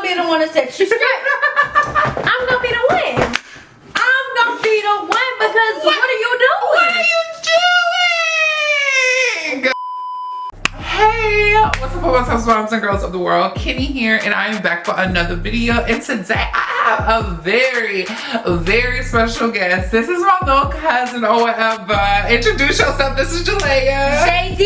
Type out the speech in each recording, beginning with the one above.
be the one to set you straight. I'm gonna be the one. I'm gonna be the one because what are you doing? What are you doing? Hey, what's up, what's up, moms and girls of the world? Kenny here, and I am back for another video. And today I have a very, very special guest. This is my little cousin or whatever. Introduce yourself. This is Jalea.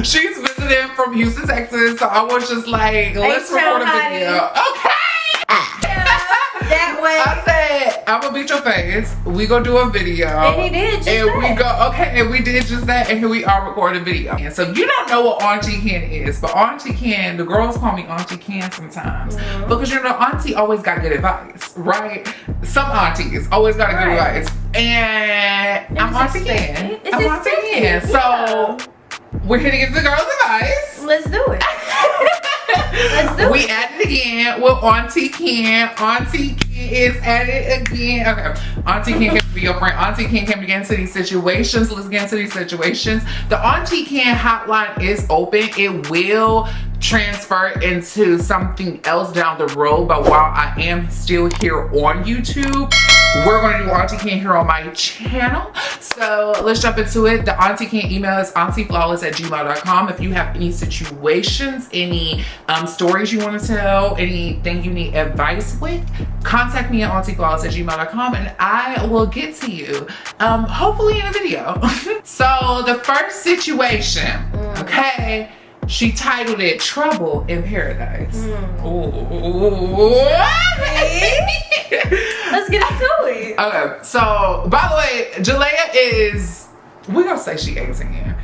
She's visiting from Houston, Texas, so I was just like, let's record a video. Okay. That way. I said, I'm gonna beat your face. We gonna do a video. And he did just and that. we go, okay, and we did just that, and here we are recording a video. And so you don't know what Auntie Ken is, but Auntie Ken, the girls call me Auntie Ken sometimes. Because you know, Auntie always got good advice, right? Some aunties always got good advice. And I'm Auntie Ken. I'm Auntie Ken. So we're here to give the girls advice. Let's do it. Let's do We at it again with Auntie Ken. Auntie Ken is at it again. Okay. Auntie Ken can be your friend. Auntie Ken can get into these situations. Let's get into these situations. The Auntie Ken hotline is open. It will transfer into something else down the road, but while I am still here on YouTube, we're going to do Auntie Ken here on my channel. So let's jump into it. The Auntie Ken email is auntieflawless@gmail.com. If you have any situations, any stories you want to tell, anything you need advice with, contact me at auntieflawless@gmail.com and I will get to you, hopefully in a video. So the first situation, okay, she titled it Trouble in Paradise. Ooh. Let's get into it. Okay, so by the way, Jalea is, we're gonna say she 18.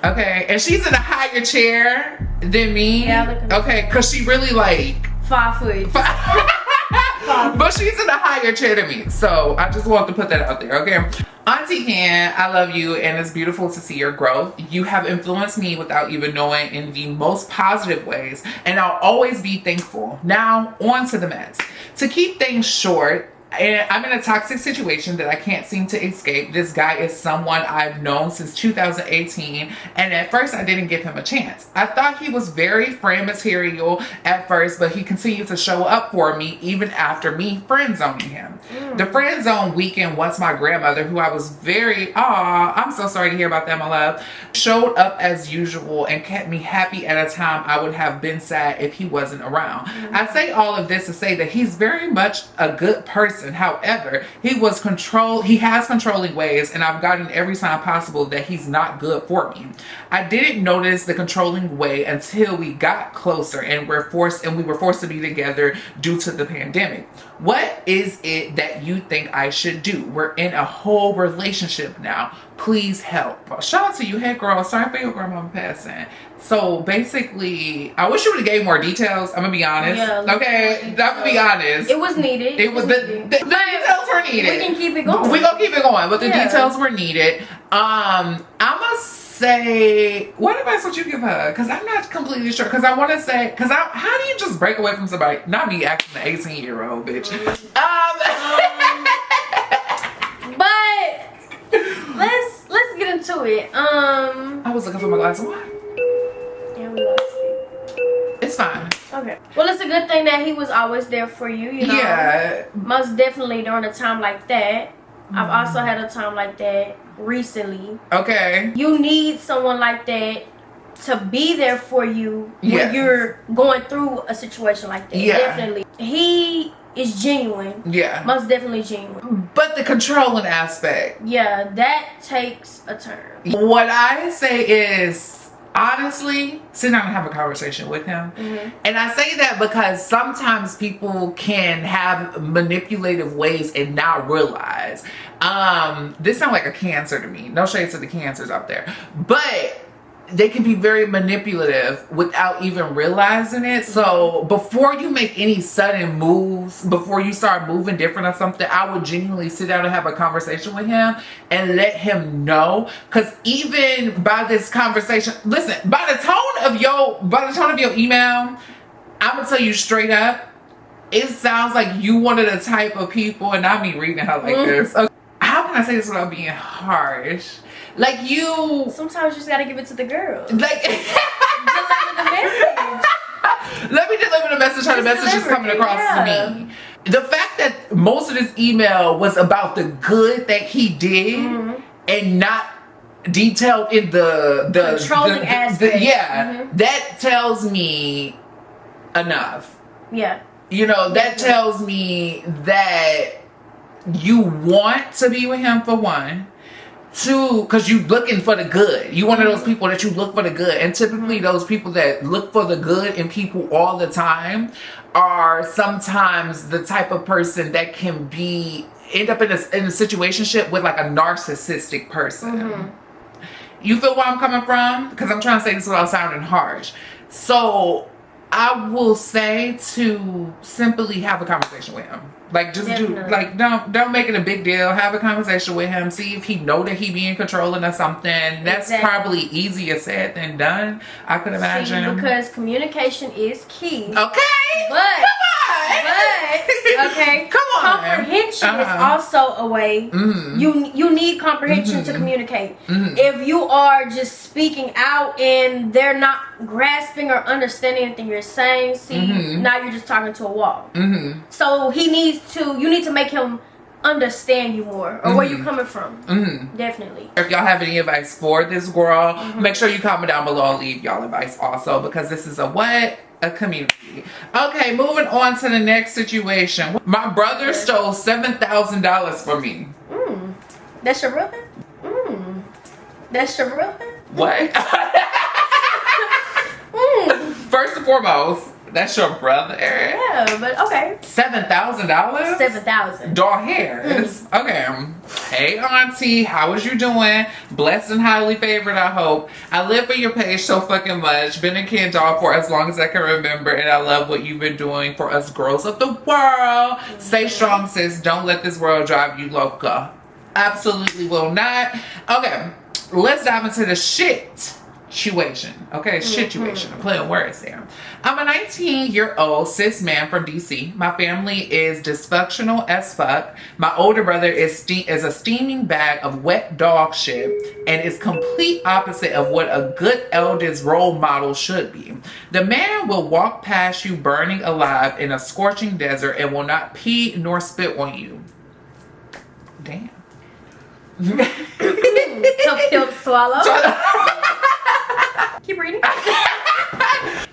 Okay, and she's in a higher chair than me. Yeah, okay, because she really like 5 foot. But she's in a higher chair than me. So I just want to put that out there, okay? Auntie Ken, I love you and it's beautiful to see your growth. You have influenced me without even knowing in the most positive ways, and I'll always be thankful. Now, on to the mess. To keep things short, and I'm in a toxic situation that I can't seem to escape. This guy is someone I've known since 2018, and at first I didn't give him a chance. I thought he was very friend material at first, but he continued to show up for me even after me friend zoning him. The friend zone weekend, once my grandmother, who I was very, I'm so sorry to hear about that, my love, showed up as usual and kept me happy at a time I would have been sad if he wasn't around. I say all of this to say that he's very much a good person. However, he has controlling ways, and I've gotten every sign possible that he's not good for me. I didn't notice the controlling way until we got closer and we were forced to be together due to the pandemic. What is it that you think I should do? We're in a whole relationship now. Please help. Shout out to you, head girl. Sorry for your grandma passing. So basically, I wish you would have gave more details. I'm gonna be honest. Yeah, okay, I'm gonna be honest. It was needed. It was the details were needed. We can keep it going. We gonna keep it going, but the details were needed. I'm gonna say, what advice would you give her? Because I'm not completely sure. Because I want to say, how do you just break away from somebody? Not me acting the 18-year-old bitch. But let's get into it. I was looking for my glass of wine. Yeah, we lost it. It's fine. Okay. Well, it's a good thing that he was always there for you. You know. Yeah. Most definitely during a time like that. I've also had a time like that recently. Okay. You need someone like that to be there for you when you're going through a situation like that. Yeah. Definitely. He is genuine. Yeah. Most definitely genuine. But the controlling aspect. Yeah, that takes a turn. What I say is, honestly, sit down and have a conversation with him. And I say that because sometimes people can have manipulative ways and not realize. This sounds like a cancer to me. No shade to the cancers out there. But they can be very manipulative without even realizing it. So before you make any sudden moves, before you start moving different or something, I would genuinely sit down and have a conversation with him and let him know. Because even by this conversation, listen, by the tone of your email, I'm gonna tell you straight up, it sounds like you one of the type of people, and not me reading her like this. Okay. How can I say this without being harsh? Like you. Sometimes you just gotta give it to the girl. Like. message is coming delivery, across to me. The fact that most of this email was about the good that he did and not detailed in the controlling aspect. That tells me enough. Yeah. You know, that tells me that you want to be with him, for one. Two, because you looking for the good. You one of those people that you look for the good. And typically those people that look for the good in people all the time are sometimes the type of person that can end up in a situationship with like a narcissistic person. You feel where I'm coming from? Because I'm trying to say this without sounding harsh. So I will say to simply have a conversation with him. Like, just don't make it a big deal. Have a conversation with him. See if he know that he being controlling or something. That's probably easier said than done, I could imagine. Because communication is key. Okay. But comprehension is also a way. You need comprehension to communicate. If you are just speaking out and they're not grasping or understanding anything you're saying, now you're just talking to a wall. So you need to make him understand you more, or where you're coming from. Definitely. If y'all have any advice for this girl, make sure you comment down below and leave y'all advice also, because this is a community. Okay, moving on to the next situation. My brother stole $7,000 from me. That's your brother? That's your brother? What? First and foremost, that's your brother. Yeah, but okay. $7,000? $7,000. Dog hairs. Okay. Hey, Auntie, how is you doing? Blessed and highly favored, I hope. I live for your page so fucking much. Been a KenDolls for as long as I can remember, and I love what you've been doing for us girls of the world. Stay strong, sis. Don't let this world drive you loca. Absolutely will not. Okay, let's dive into the situation. Okay, situation. I'm playing words there. I'm a 19-year-old cis man from DC. My family is dysfunctional as fuck. My older brother is a steaming bag of wet dog shit and is complete opposite of what a good eldest role model should be. The man will walk past you burning alive in a scorching desert and will not pee nor spit on you. Damn. Tough pill to swallow. Keep reading.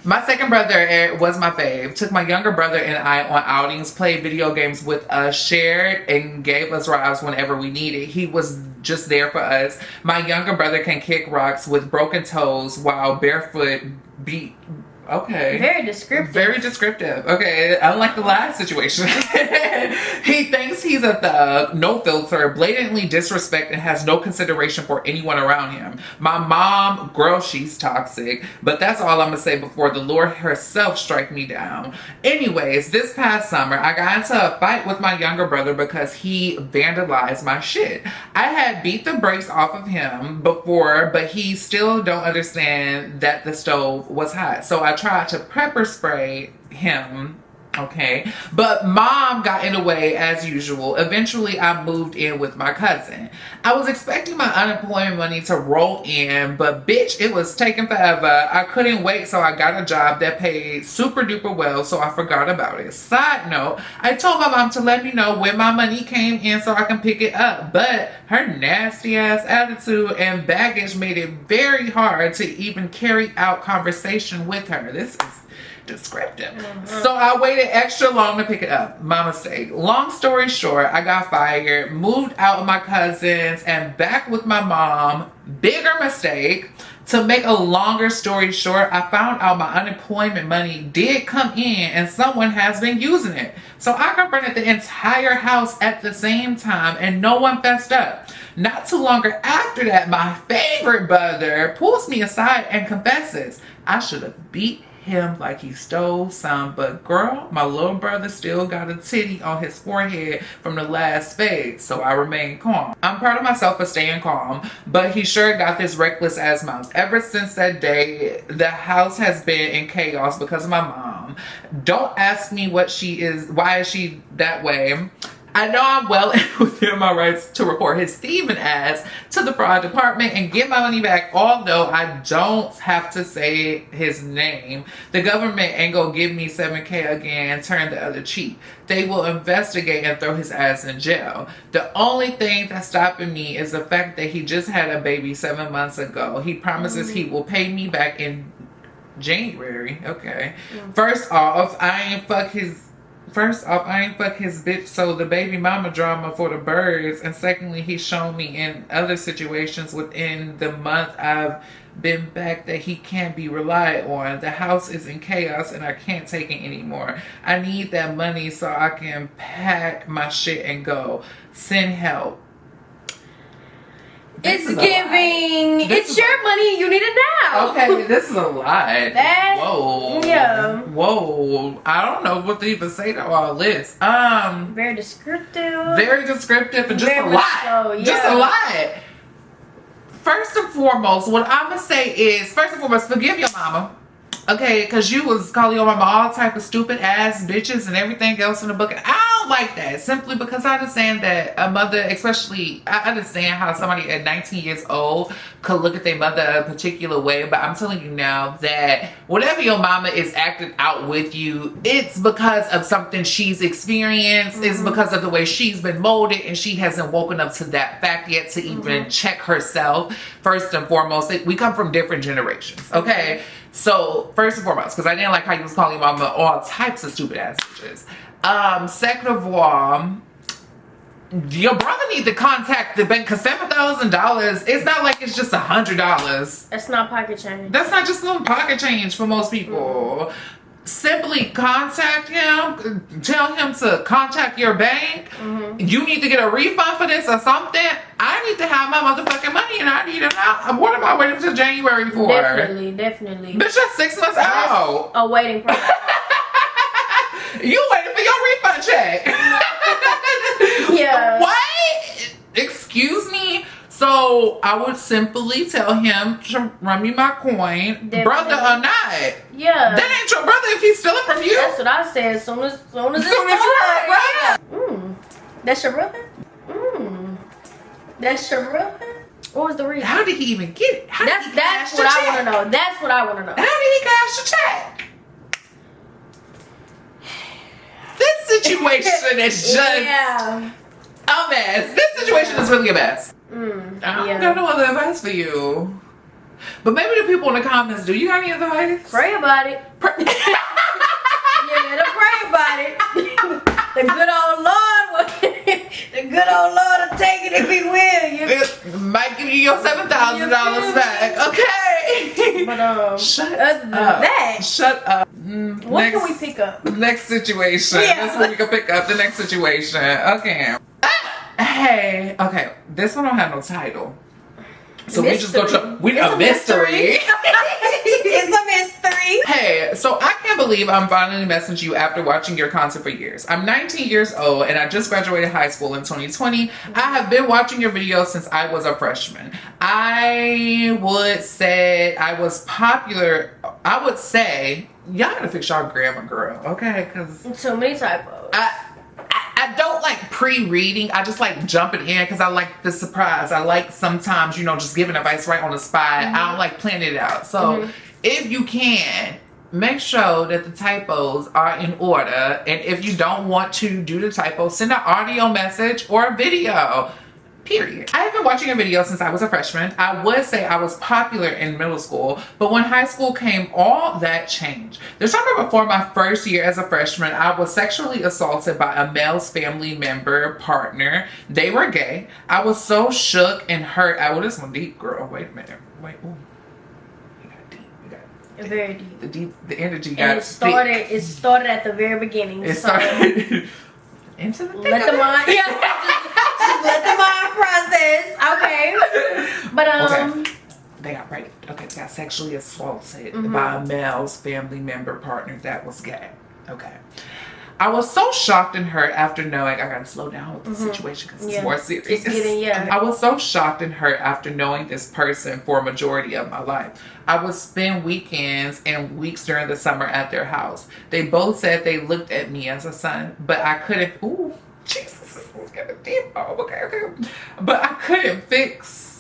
My second brother was my fave. Took my younger brother and I on outings, played video games with us, shared and gave us rides whenever we needed. He was just there for us. My younger brother can kick rocks with broken toes while barefoot Okay. Very descriptive. Very descriptive. Okay, unlike the last situation. He thinks he's a thug, no filter, blatantly disrespect, and has no consideration for anyone around him. My mom, girl, she's toxic. But that's all I'm going to say before the Lord herself strike me down. Anyways, this past summer, I got into a fight with my younger brother because he vandalized my shit. I had beat the brakes off of him before, but he still don't understand that the stove was hot. So I tried to pepper spray him, okay, but mom got in the way as usual. Eventually I moved in with my cousin. I was expecting my unemployment money to roll in, but bitch, it was taking forever. I couldn't wait, so I got a job that paid super duper well, so I forgot about it. Side note, I told my mom to let me know when my money came in so I can pick it up, but her nasty ass attitude and baggage made it very hard to even carry out conversation with her. This is descriptive. So I waited extra long to pick it up. My mistake. Long story short, I got fired, moved out with my cousins, and back with my mom. Bigger mistake. To make a longer story short, I found out my unemployment money did come in and someone has been using it. So I confronted the entire house at the same time and no one fessed up. Not too long after that, my favorite brother pulls me aside and confesses, I should have beat him like he stole some, but girl, my little brother still got a titty on his forehead from the last fade, so I remain calm. I'm proud of myself for staying calm, but he sure got this reckless ass mouth. Ever since that day, the house has been in chaos because of my mom. Don't ask me why is she that way. I know I'm well within my rights to report his thieving ass to the fraud department and get my money back, although I don't have to say his name. The government ain't gonna give me $7,000 again and turn the other cheek. They will investigate and throw his ass in jail. The only thing that's stopping me is the fact that he just had a baby 7 months ago. He promises he will pay me back in January. Okay. First off, I ain't fuck his bitch, so the baby mama drama for the birds. And secondly, he's shown me in other situations within the month I've been back that he can't be relied on. The house is in chaos and I can't take it anymore. I need that money so I can pack my shit and go. Send help. It's giving. It's your money. You need it now. Okay, this is a lot. Whoa. Yeah. Whoa. I don't know what to even say to all this. Very descriptive. Very descriptive and just Very a lot. so, yeah. Just a lot. First and foremost, what I'm gonna say is, first and foremost, forgive your mama. Okay, because you was calling your mama all type of stupid ass bitches and everything else in the book. And I don't like that, simply because I understand that a mother, especially, I understand how somebody at 19 years old could look at their mother a particular way. But I'm telling you now that whatever your mama is acting out with you, it's because of something she's experienced. It's because of the way she's been molded, and she hasn't woken up to that fact yet to even check herself. First and foremost, we come from different generations, okay? So, first and foremost, because I didn't like how you was calling your mama all types of stupid ass bitches. Second of all, your brother need to contact the bank, because $7,000, it's not like it's just $100. That's not pocket change. That's not just little pocket change for most people. Simply contact him, tell him to contact your bank. You need to get a refund for this or something. I need to have my motherfucking money and I need it now. What am I waiting till January for? Definitely. Bitch, that's 6 months out. A waiting process. You waiting for your refund check. Yeah. What? Excuse me? So I would simply tell him to run me my coin, brother or not. Yeah. That ain't your brother if he's stealing from you. That's what I said. As soon as you heard, brother. That's your brother? That's your brother? What was the reason? How did he even get it? That's what I want to know. That's what I want to know. How did he cash the check? This situation is just a mess. This situation is really a mess. I don't got no other advice for you. But maybe the people in the comments do. You got any advice? Pray about it. You better pray about it. The good old Lord will take it if he will. It might give you your $7,000 back. Okay. But shut other than that, shut up. What can we pick up? Next situation. That's what we can pick up. The next situation. Okay. Hey. Okay. This one don't have no title. So mystery. We just go to a mystery. It's a mystery. Hey, so I can't believe I'm finally messaging you after watching your content for years. I'm 19 years old and I just graduated high school in 2020. I have been watching your videos since I was a freshman. I would say I was popular. I would say y'all gotta fix y'all grammar, girl. Okay, because so many typos. I don't like pre-reading. I just like jumping in because I like the surprise. I like sometimes, just giving advice right on the spot. I don't like planning it out. So if you can, make sure that the typos are in order. And if you don't want to do the typos, send an audio message or a video. Period. I have been watching your videos since I was a freshman. I would say I was popular in middle school, but when high school came, all that changed. The summer before my first year as a freshman, I was sexually assaulted by a male's family member partner. They were gay. I was so shook and hurt. This one deep, girl. Wait a minute. Wait. Ooh. We got deep. Very deep. The energy got and it started at the very beginning. It started into the let the mind. Just let the mind process. Okay. But okay. They got raped. Okay, they got sexually assaulted by a male's family member partner that was gay. Okay. I was so shocked and hurt after knowing. I gotta slow down with the situation because it's more serious. I was so shocked and hurt after knowing this person for a majority of my life. I would spend weekends and weeks during the summer at their house. They both said they looked at me as a son, but I couldn't. Ooh, Jesus. Okay. But I couldn't fix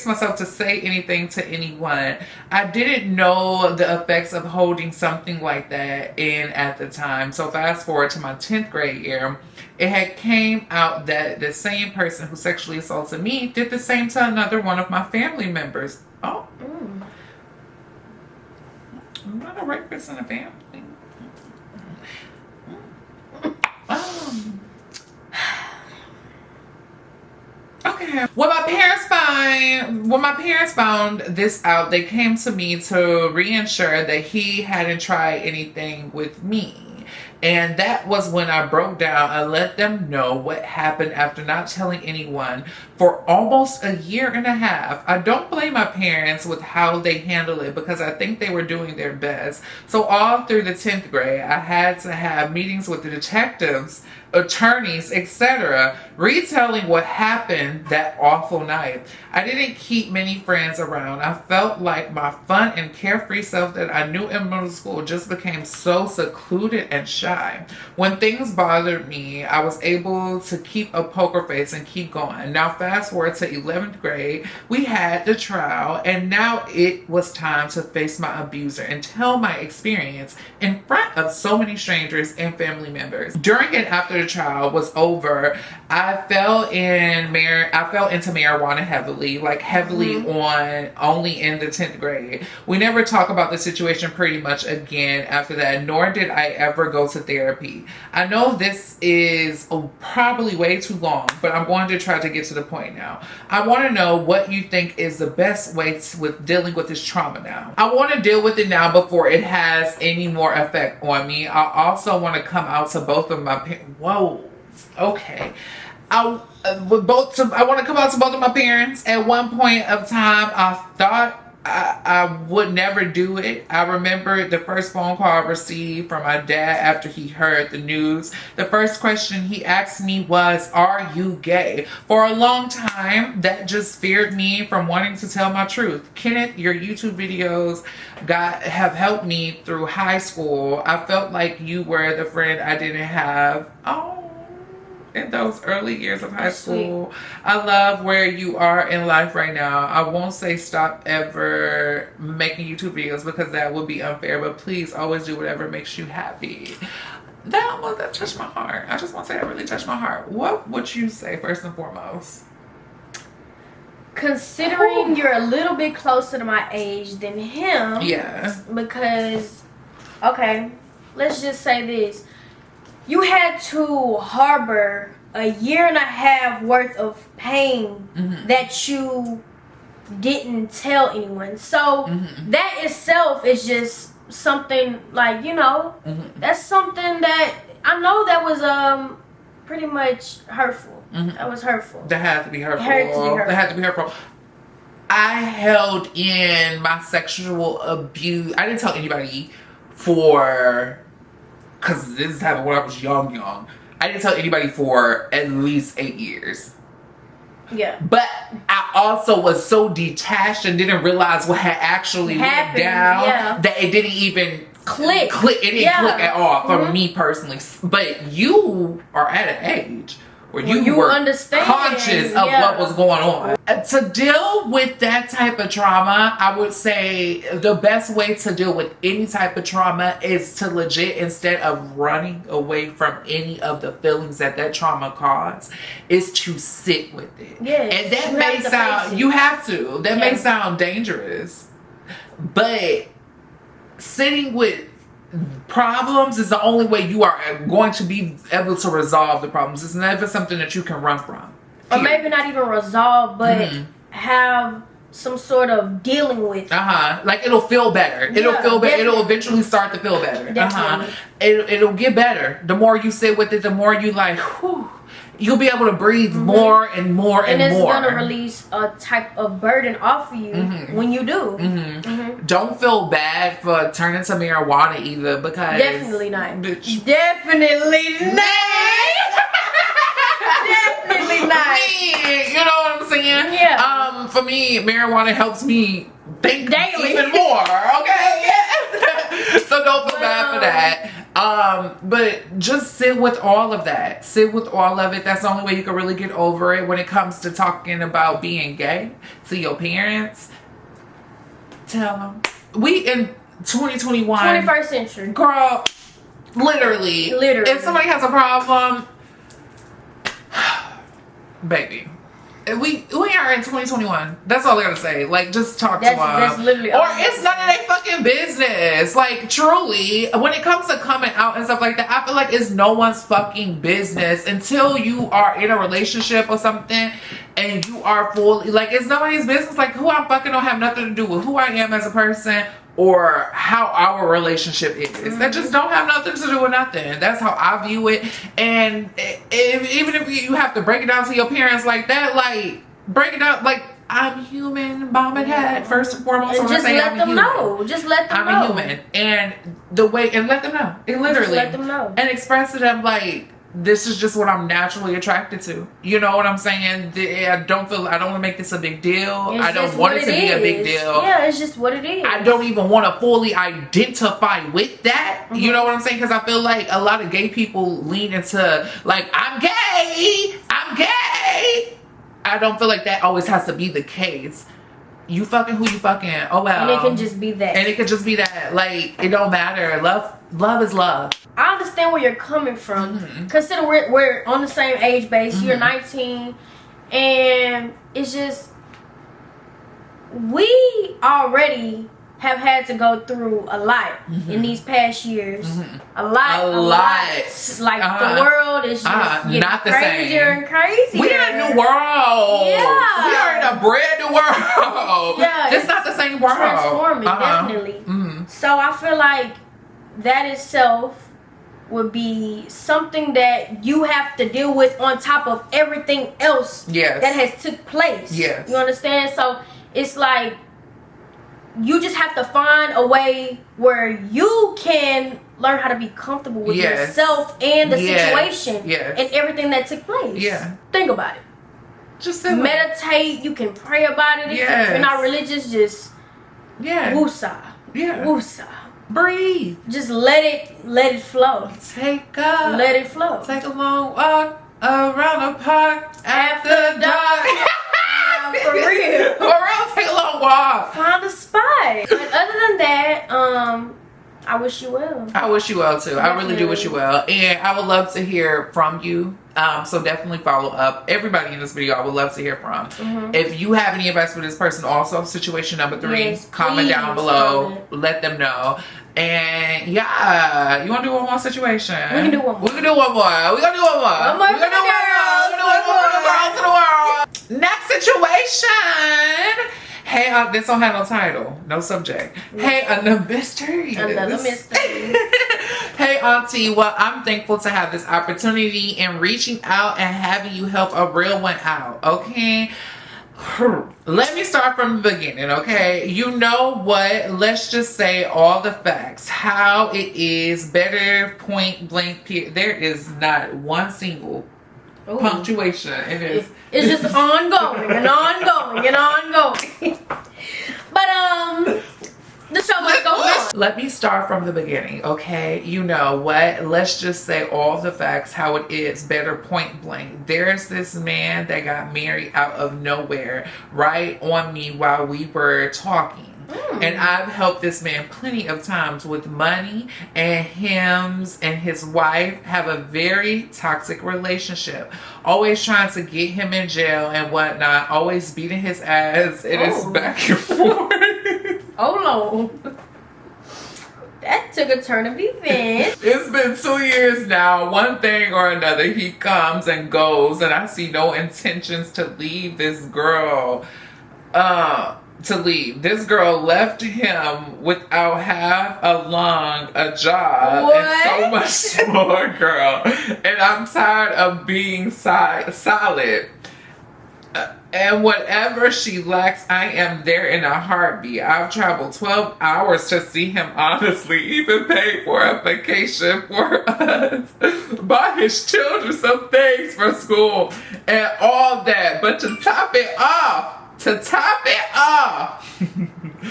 myself to say anything to anyone. I didn't know the effects of holding something like that in at the time. So fast forward to my 10th grade year, it had came out that the same person who sexually assaulted me did the same to another one of my family members. Oh. I'm not a rapist in a family. Okay. When my parents found this out, they came to me to reassure that he hadn't tried anything with me. And that was when I broke down and let them know what happened after not telling anyone for almost a year and a half. I don't blame my parents with how they handled it because I think they were doing their best. So all through the 10th grade, I had to have meetings with the detectives, attorneys, etc., retelling what happened that awful night. I didn't keep many friends around. I felt like my fun and carefree self that I knew in middle school just became so secluded and shy. When things bothered me, I was able to keep a poker face and keep going. Now fast forward to 11th grade, we had the trial, and now it was time to face my abuser and tell my experience in front of so many strangers and family members. During and after the trial was over, I fell into marijuana heavily on only in the 10th grade. We never talk about the situation pretty much again after that, nor did I ever go to therapy. I know this is probably way too long, but I'm going to try to get to the point now. I want to know what you think is the best way with dealing with this trauma now. I want to deal with it now before it has any more effect on me. I also want to come out to both of my parents. Whoa, okay. I want to come out to both of my parents. At one point of time, I thought I would never do it. I remember the first phone call I received from my dad after he heard the news. The first question he asked me was, "Are you gay?" For a long time, that just feared me from wanting to tell my truth. Kenneth, your YouTube videos have helped me through high school. I felt like you were the friend I didn't have. In those early years of high school. I love where you are in life right now. I won't say stop ever making YouTube videos because that would be unfair, but please always do whatever makes you happy. That touched my heart. I just want to say that really touched my heart. What would you say first and foremost? Considering you're a little bit closer to my age than him. Yeah. Because, okay, let's just say this. You had to harbor a year and a half worth of pain that you didn't tell anyone. So that itself is just something like, that's something that I know that was pretty much hurtful. That was hurtful. That had to be hurtful. That had to be hurtful. I held in my sexual abuse. I didn't tell anybody because this happened when I was young. I didn't tell anybody for at least 8 years. Yeah. But I also was so detached and didn't realize what had actually went down that it didn't even click. It didn't click at all for me personally. But you are at an age where you were conscious of what was going on. To deal with that type of trauma, I would say the best way to deal with any type of trauma is to legit, instead of running away from any of the feelings that trauma caused, is to sit with it. Yes, and that may sound, you have to. That may sound dangerous. But sitting with problems is the only way you are going to be able to resolve the problems. It's never something that you can run from. Or maybe not even resolve, but have some sort of dealing with. Like it'll feel better. It'll feel better. It'll eventually start to feel better. It'll get better. The more you sit with it, the more you like, whew, you'll be able to breathe more and more and more. And it's going to release a type of burden off of you when you do. Don't feel bad for turning to marijuana either, because... Definitely not. Bitch. Definitely not. Definitely not. You know what I'm saying? Yeah. For me, marijuana helps me think daily even more. Okay? So don't feel bad for that. But just sit with all of that. Sit with all of it. That's the only way you can really get over it when it comes to talking about being gay to your parents. Tell them. We in 2021. 21st century. Girl, literally. If somebody has a problem, baby. We are in 2021. That's all I gotta say. Like, just talk to them. That's literally or it's none of their fucking business. Like, truly, when it comes to coming out and stuff like that, I feel like it's no one's fucking business until you are in a relationship or something and you are fully, like, it's nobody's business. Like, who I'm fucking don't have nothing to do with who I am as a person or how our relationship is. That just don't have nothing to do with nothing. That's how I view it. And even if you have to break it down to your parents like that, like, break it down, like, I'm human, mom and dad, first and foremost. And just let them know. Just let them know. I'm a human. And the way, and let them know. It literally. Just let them know. And express to them, like, this is just what I'm naturally attracted to. You know what I'm saying? I don't want to make this a big deal. I don't want it to be a big deal. Yeah, it's just what it is. I don't even want to fully identify with that. You know what I'm saying? Because I feel like a lot of gay people lean into, like, I'm gay. I don't feel like that always has to be the case. You fucking who you fucking. Oh well. And it can just be that. And it can just be that. Like, it don't matter. Love is love. I understand where you're coming from. Consider we're on the same age base. You're 19, and it's just we already have had to go through a lot in these past years. A lot. Like, the world is just getting not the crazier same. And crazier. We in a new world. Yeah. We are in a brand new world. Yeah, it's not the same world. Transforming, definitely. So I feel like that itself would be something that you have to deal with on top of everything else that has took place. Yes. You understand? So it's like you just have to find a way where you can learn how to be comfortable with yourself and the situation and everything that took place. Yeah. Think about it. Just meditate. You can pray about it. If you're not religious, just woosah. Yeah. Woosah. Breathe. Just let it flow. Let it flow. Take a long walk around the park after dark. For real. Take a long walk. Find a spot. But other than that, I wish you well. I wish you well too. Definitely. I really do wish you well. And I would love to hear from you. So definitely follow up. Everybody in this video, I would love to hear from. If you have any advice for this person, also situation number 3, comment down below. Let them know. And yeah, you want to do one more situation? We can do one more. We're gonna do one more. We're gonna do one more. One more for the girls. For the girls of the world. Next situation. Hey, this don't have no title, no subject. Hey, another mystery. Another mystery. Hey, Auntie. Well, I'm thankful to have this opportunity and reaching out and having you help a real one out. Okay. Let me start from the beginning, okay? You know what? Let's just say all the facts. How it is better point blank. There is not one single punctuation. It's just ongoing and ongoing and ongoing. But the show must go on. Let me start from the beginning, okay? You know what? Let's just say all the facts, how it is, better point blank. There's this man that got married out of nowhere, right on me while we were talking. And I've helped this man plenty of times with money, and him and his wife have a very toxic relationship. Always trying to get him in jail and whatnot, always beating his ass, and it's back and forth. Oh no. That took a turn of events. It's been 2 years now. One thing or another, he comes and goes, and I see no intentions to leave this girl. This girl left him without half a lung, a job, and so much more, girl. And I'm tired of being solid. And whatever she lacks, I am there in a heartbeat. I've traveled 12 hours to see him, honestly. Even paid for a vacation for us. Bought his children some things for school and all that. But to top it off, to top it off.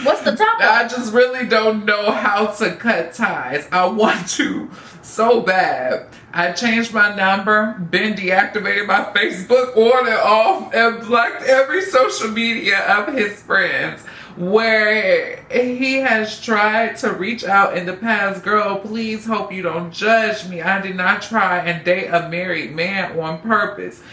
What's the topic? I just really don't know how to cut ties. I want to so bad. I changed my number, been deactivated my Facebook on and off, and blocked every social media of his friends where he has tried to reach out in the past. Girl, please hope you don't judge me. I did not try and date a married man on purpose.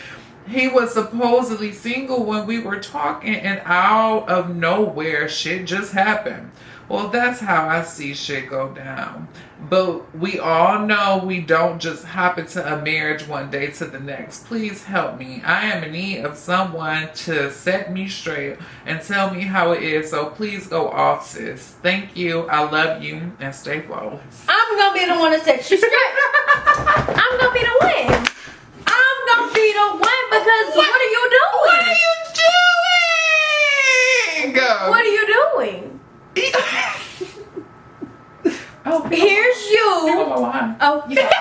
He was supposedly single when we were talking, and out of nowhere, shit just happened. Well, that's how I see shit go down. But we all know we don't just hop into a marriage one day to the next. Please help me. I am in need of someone to set me straight and tell me how it is. So please go off, sis. Thank you. I love you, and stay flawless. I'm gonna be the one to set you straight. I'm gonna be the one. I'm gonna be the one because what are you doing? What are you doing? What are you doing? Oh, here's you. Oh, you found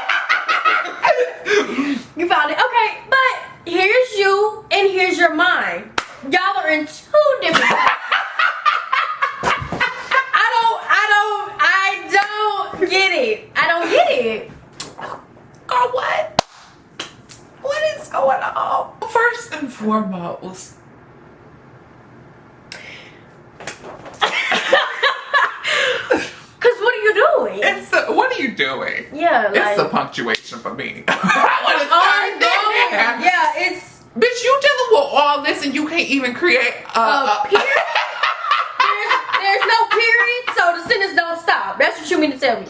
it. You found it. Okay, but here's you and here's your mind. Y'all are in two different places. I don't get it. I don't get it. Girl, what? What is going on? First and foremost, because what are you doing? What are you doing? Yeah, like, it's the punctuation for me. I want to start there. Yeah, it's. Bitch, you dealing with all this and you can't even create a period? There's no period, so the sentence don't stop. That's what you mean to tell me.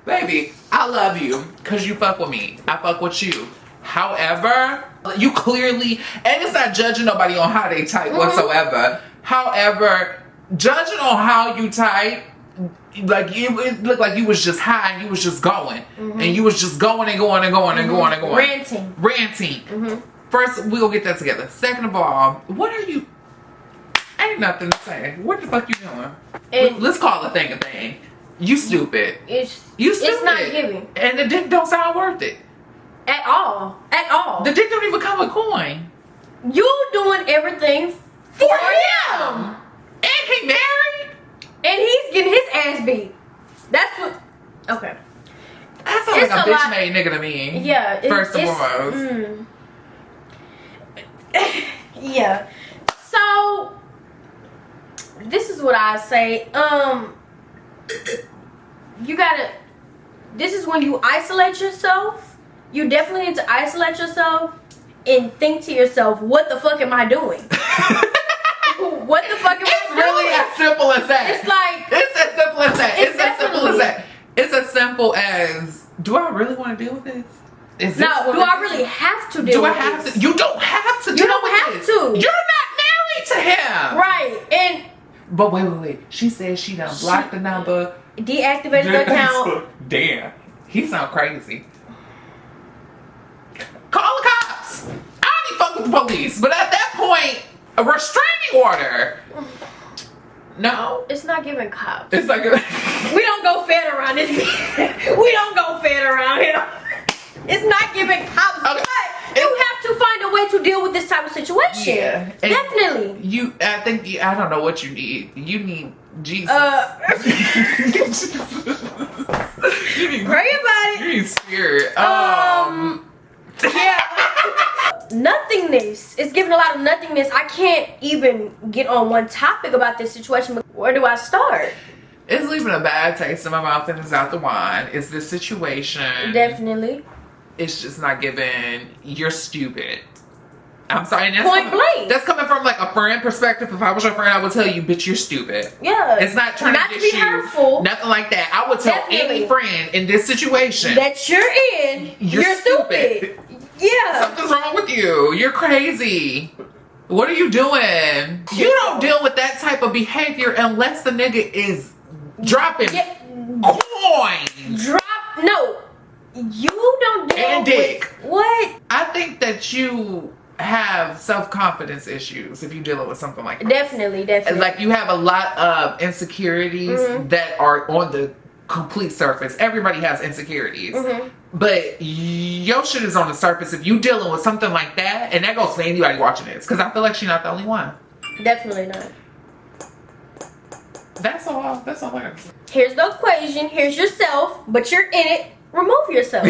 Baby, I love you because you fuck with me. I fuck with you. However, you clearly, and it's not judging nobody on how they type whatsoever. However, judging on how you type, like it looked like you was just high and you was just going. And you was just going and going and going and going and going. Ranting. First, we'll get that together. Second of all, what are you? Ain't nothing to say. What the fuck you doing? Let's call a thing a thing. You stupid. You stupid. It's not giving. And the dick don't sound worth it. At all. At all. The dick don't even come with coin. You doing everything for him. And he married. And he's getting his ass beat. That's what. Okay. That sounds like a bitch made nigga to me. Yeah. First and foremost. Yeah. So, this is what I say. You gotta. This is when you isolate yourself. You definitely need to isolate yourself and think to yourself, what the fuck am I doing? What the fuck am I doing? It's really as simple as that. It's like. It's as simple as that. It's as simple as that. It's as simple as, do I really want to deal with this? Do I really have to deal with this? You don't have to deal with this. You don't have to. You're not married to him. Right. And. But wait. She said she done blocked the number. Deactivated the account. Damn. He sound crazy. Call the cops. I don't even fuck with the police. But at that point, a restraining order. No. It's not giving cops. It's like we don't go fed around this. We don't go fed around here. It's not giving cops. Okay. But you have to find a way to deal with this type of situation. Yeah. Definitely. I don't know what you need. You need Jesus. You need, pray about it. You need spirit. Yeah. Nothingness. It's giving a lot of nothingness. I can't even get on one topic about this situation. But where do I start? It's leaving a bad taste in my mouth and it's out the wine. It's the situation. Definitely. It's just not giving. You're stupid. I'm sorry. Point blank. That's coming from like a friend perspective. If I was your friend, I would tell you, bitch, you're stupid. Yeah. It's not trying to be hurtful. Nothing like that. I would tell any friend in this situation that you're in, you're stupid. Yeah. Something's wrong with you. You're crazy. What are you doing? You don't deal with that type of behavior unless the nigga is dropping coin. No. You don't deal and dick. What? I think that you have self-confidence issues if you're dealing with something like that. Definitely. Like you have a lot of insecurities that are on the complete surface. Everybody has insecurities. But your shit is on the surface. If you dealing with something like that, and that goes for anybody watching this, because I feel like she's not the only one. Definitely not. That's all. That's all I got to say. Here's the equation. Here's yourself, but you're in it. Remove yourself.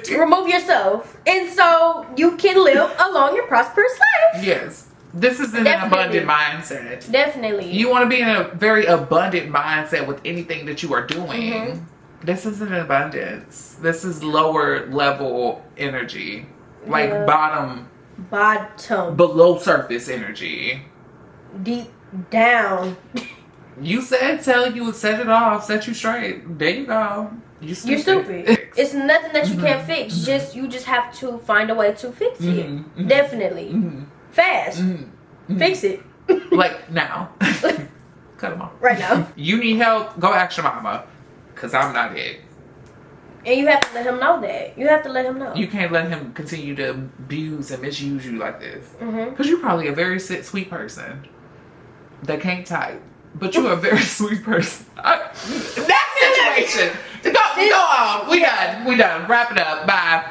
Remove yourself. And so you can live a long and prosperous life. Yes. This is an abundant mindset. Definitely. You want to be in a very abundant mindset with anything that you are doing. Mm-hmm. This isn't abundance. This is lower level energy. Like bottom. Below surface energy. Deep down. You said you would set it off, set you straight. There you go. You're stupid. It's nothing that you can't fix. Mm-hmm. You just have to find a way to fix it. Mm-hmm. Definitely. Mm-hmm. Fast. Mm-hmm. Fix it. Like now. Cut them off. Right now. You need help, go ask your mama. Because I'm not it. And you have to let him know that. You have to let him know. You can't let him continue to abuse and misuse you like this. Because you're probably a very sweet person that can't type. But you're a very sweet person. That situation. Go on. We done. Wrap it up. Bye.